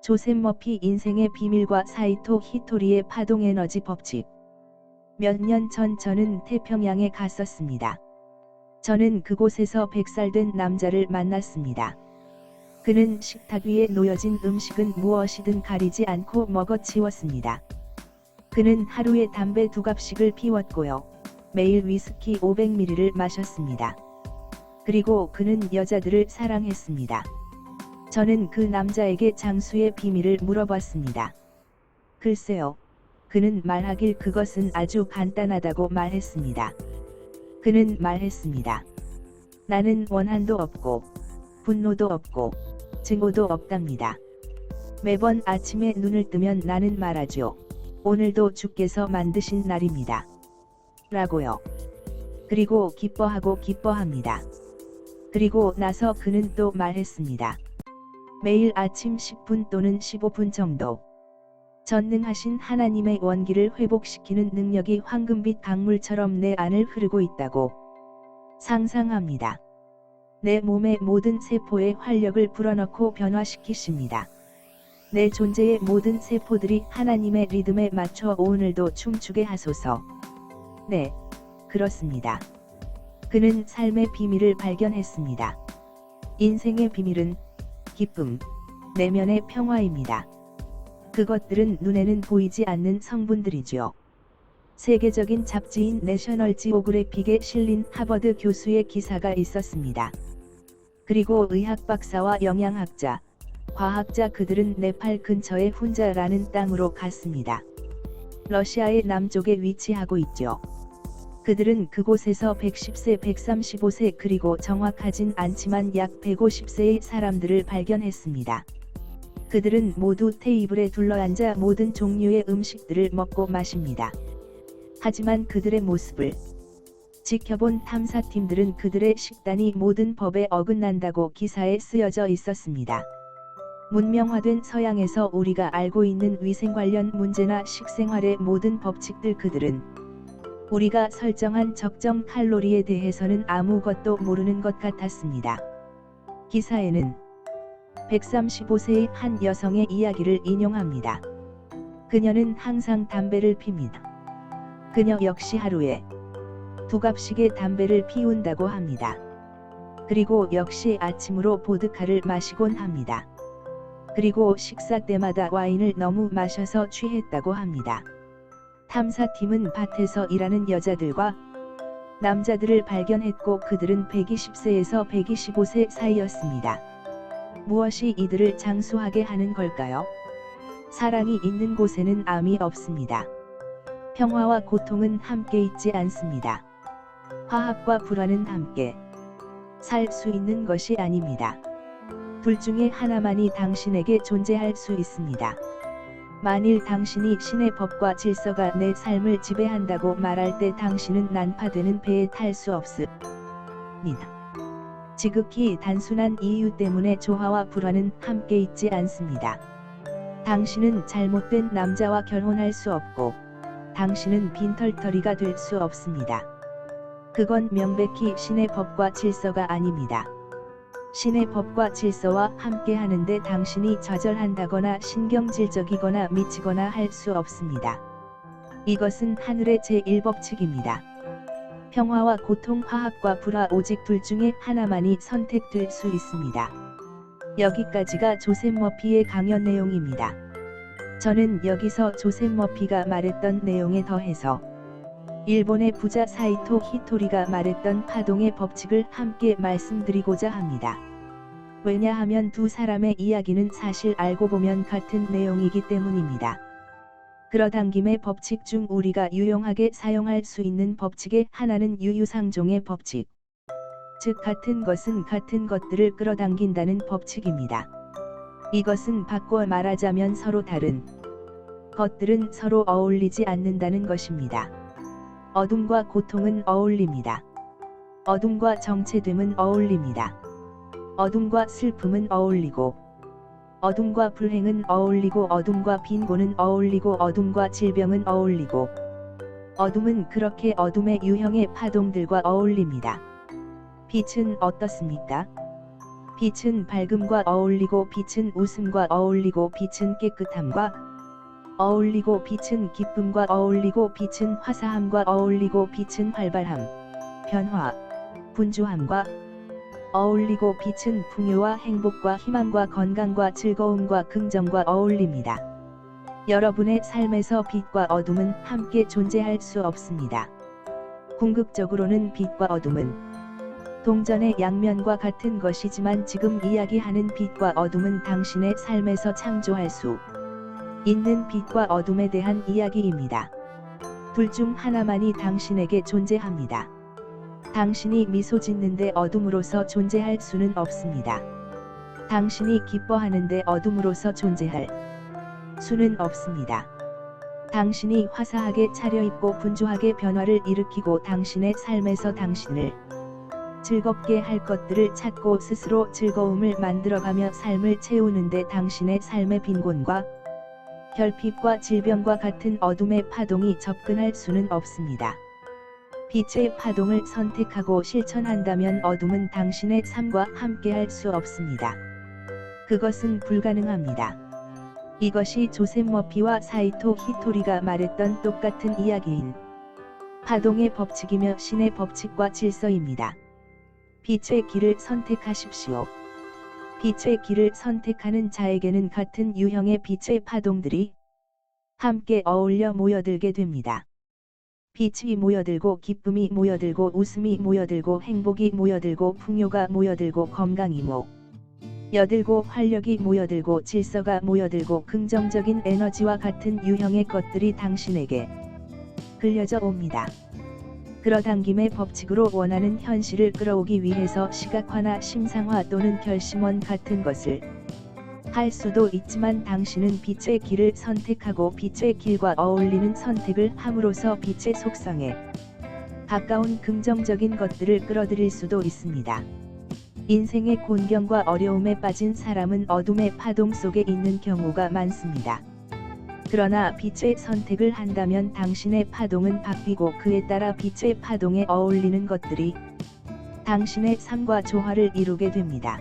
조셉 머피 인생의 비밀과 사이토 히토리의 파동에너지 법칙. 몇 년 전 저는 태평양에 갔었습니다. 저는 그곳에서 100살 된 남자를 만났습니다. 그는 식탁 위에 놓여진 음식은 무엇이든 가리지 않고 먹어치웠습니다. 그는 하루에 담배 2갑씩을 피웠고요. 매일 위스키 500ml를 마셨습니다. 그리고 그는 여자들을 사랑했습니다. 저는 그 남자에게 장수의 비밀을 물어봤습니다. 글쎄요. 그는 말하길 그것은 아주 간단하다고 말했습니다. 그는 말했습니다. 나는 원한도 없고 분노도 없고 증오도 없답니다. 매번 아침에 눈을 뜨면 나는 말하죠. 오늘도 주께서 만드신 날입니다. 라고요. 그리고 기뻐하고 기뻐합니다. 그리고 나서 그는 또 말했습니다. 매일 아침 10분 또는 15분 정도. 전능하신 하나님의 원기를 회복시키는 능력이 황금빛 강물처럼 내 안을 흐르고 있다고 상상합니다. 내 몸의 모든 세포에 활력을 불어넣고 변화시키십니다. 내 존재의 모든 세포들이 하나님의 리듬에 맞춰 오늘도 춤추게 하소서. 네, 그렇습니다. 그는 삶의 비밀을 발견했습니다. 인생의 비밀은 기쁨, 내면의 평화입니다. 그것들은 눈에는 보이지 않는 성분들이죠. 세계적인 잡지인 내셔널 지오그래픽에 실린 하버드 교수의 기사가 있었습니다. 그리고 의학 박사와 영양학자, 과학자 그들은 네팔 근처의 훈자라는 땅으로 갔습니다. 러시아의 남쪽에 위치하고 있죠. 그들은 그곳에서 110세, 135세 그리고 정확하진 않지만 약 150세의 사람들을 발견했습니다. 그들은 모두 테이블에 둘러앉아 모든 종류의 음식들을 먹고 마십니다. 하지만 그들의 모습을 지켜본 탐사팀들은 그들의 식단이 모든 법에 어긋난다고 기사에 쓰여져 있었습니다. 문명화된 서양에서 우리가 알고 있는 위생 관련 문제나 식생활의 모든 법칙들 그들은 우리가 설정한 적정 칼로리에 대해서는 아무것도 모르는 것 같았습니다. 기사에는 135세의 한 여성의 이야기를 인용합니다. 그녀는 항상 담배를 핍니다. 그녀 역시 하루에 2갑씩의 담배를 피운다고 합니다. 그리고 역시 아침으로 보드카를 마시곤 합니다. 그리고 식사 때마다 와인을 너무 마셔서 취했다고 합니다. 탐사팀은 밭에서 일하는 여자들과 남자들을 발견했고 그들은 120세에서 125세 사이였습니다. 무엇이 이들을 장수하게 하는 걸까요? 사랑이 있는 곳에는 암이 없습니다. 평화와 고통은 함께 있지 않습니다. 화합과 불화는 함께 살 수 있는 것이 아닙니다. 둘 중에 하나만이 당신에게 존재할 수 있습니다. 만일 당신이 신의 법과 질서가 내 삶을 지배한다고 말할 때 당신은 난파되는 배에 탈 수 없습니다. 지극히 단순한 이유 때문에 조화와 불화는 함께 있지 않습니다. 당신은 잘못된 남자와 결혼할 수 없고 당신은 빈털터리가 될 수 없습니다. 그건 명백히 신의 법과 질서가 아닙니다. 신의 법과 질서와 함께 하는데 당신이 좌절한다거나 신경질적이거나 미치거나 할 수 없습니다. 이것은 하늘의 제1법칙입니다. 평화와 고통, 화합과 불화 오직 둘 중에 하나만이 선택될 수 있습니다. 여기까지가 조셉 머피의 강연 내용입니다. 저는 여기서 조셉 머피가 말했던 내용에 더해서 일본의 부자 사이토 히토리가 말했던 파동의 법칙을 함께 말씀드리고자 합니다. 왜냐하면 두 사람의 이야기는 사실 알고 보면 같은 내용이기 때문입니다. 그러단 김에 법칙 중 우리가 유용하게 사용할 수 있는 법칙의 하나는 유유상종의 법칙. 즉 같은 것은 같은 것들을 끌어당긴다는 법칙입니다. 이것은 바꿔 말하자면 서로 다른 것들은 서로 어울리지 않는다는 것입니다. 어둠과 고통은 어울립니다. 어둠과 정체됨은 어울립니다. 어둠과 슬픔은 어울리고 어둠과 불행은 어울리고 어둠과 빈곤은 어울리고 어둠과 질병은 어울리고 어둠은 그렇게 어둠의 유형의 파동들과 어울립니다. 빛은 어떻습니까? 빛은 밝음과 어울리고 빛은 웃음과 어울리고 빛은 깨끗함과 어울리고 빛은 기쁨과 어울리고 빛은 화사함과 어울리고 빛은 활발함, 변화, 분주함과 어울리고 빛은 풍요와 행복과 희망과 건강과 즐거움과 긍정과 어울립니다. 여러분의 삶에서 빛과 어둠은 함께 존재할 수 없습니다. 궁극적으로는 빛과 어둠은 동전의 양면과 같은 것이지만 지금 이야기하는 빛과 어둠은 당신의 삶에서 창조할 수 있는 빛과 어둠에 대한 이야기입니다. 둘 중 하나만이 당신에게 존재합니다. 당신이 미소 짓는데 어둠으로서 존재할 수는 없습니다. 당신이 기뻐하는데 어둠으로서 존재할 수는 없습니다. 당신이 화사하게 차려입고 분주하게 변화를 일으키고 당신의 삶에서 당신을 즐겁게 할 것들을 찾고 스스로 즐거움을 만들어가며 삶을 채우는데 당신의 삶의 빈곤과 결핍과 질병과 같은 어둠의 파동이 접근할 수는 없습니다. 빛의 파동을 선택하고 실천한다면 어둠은 당신의 삶과 함께할 수 없습니다. 그것은 불가능합니다. 이것이 조셉 머피와 사이토 히토리가 말했던 똑같은 이야기인 파동의 법칙이며 신의 법칙과 질서입니다. 빛의 길을 선택하십시오. 빛의 길을 선택하는 자에게는 같은 유형의 빛의 파동들이 함께 어울려 모여들게 됩니다. 빛이 모여들고 기쁨이 모여들고 웃음이 모여들고 행복이 모여들고 풍요가 모여들고 건강이 모여들고 활력이 모여들고 질서가 모여들고 긍정적인 에너지와 같은 유형의 것들이 당신에게 끌려져 옵니다. 끌어당김의 법칙으로 원하는 현실을 끌어오기 위해서 시각화나 심상화 또는 결심원 같은 것을 할 수도 있지만 당신은 빛의 길을 선택하고 빛의 길과 어울리는 선택을 함으로써 빛의 속성에 가까운 긍정적인 것들을 끌어들일 수도 있습니다. 인생의 곤경과 어려움에 빠진 사람은 어둠의 파동 속에 있는 경우가 많습니다. 그러나 빛의 선택을 한다면 당신의 파동은 바뀌고 그에 따라 빛의 파동에 어울리는 것들이 당신의 삶과 조화를 이루게 됩니다.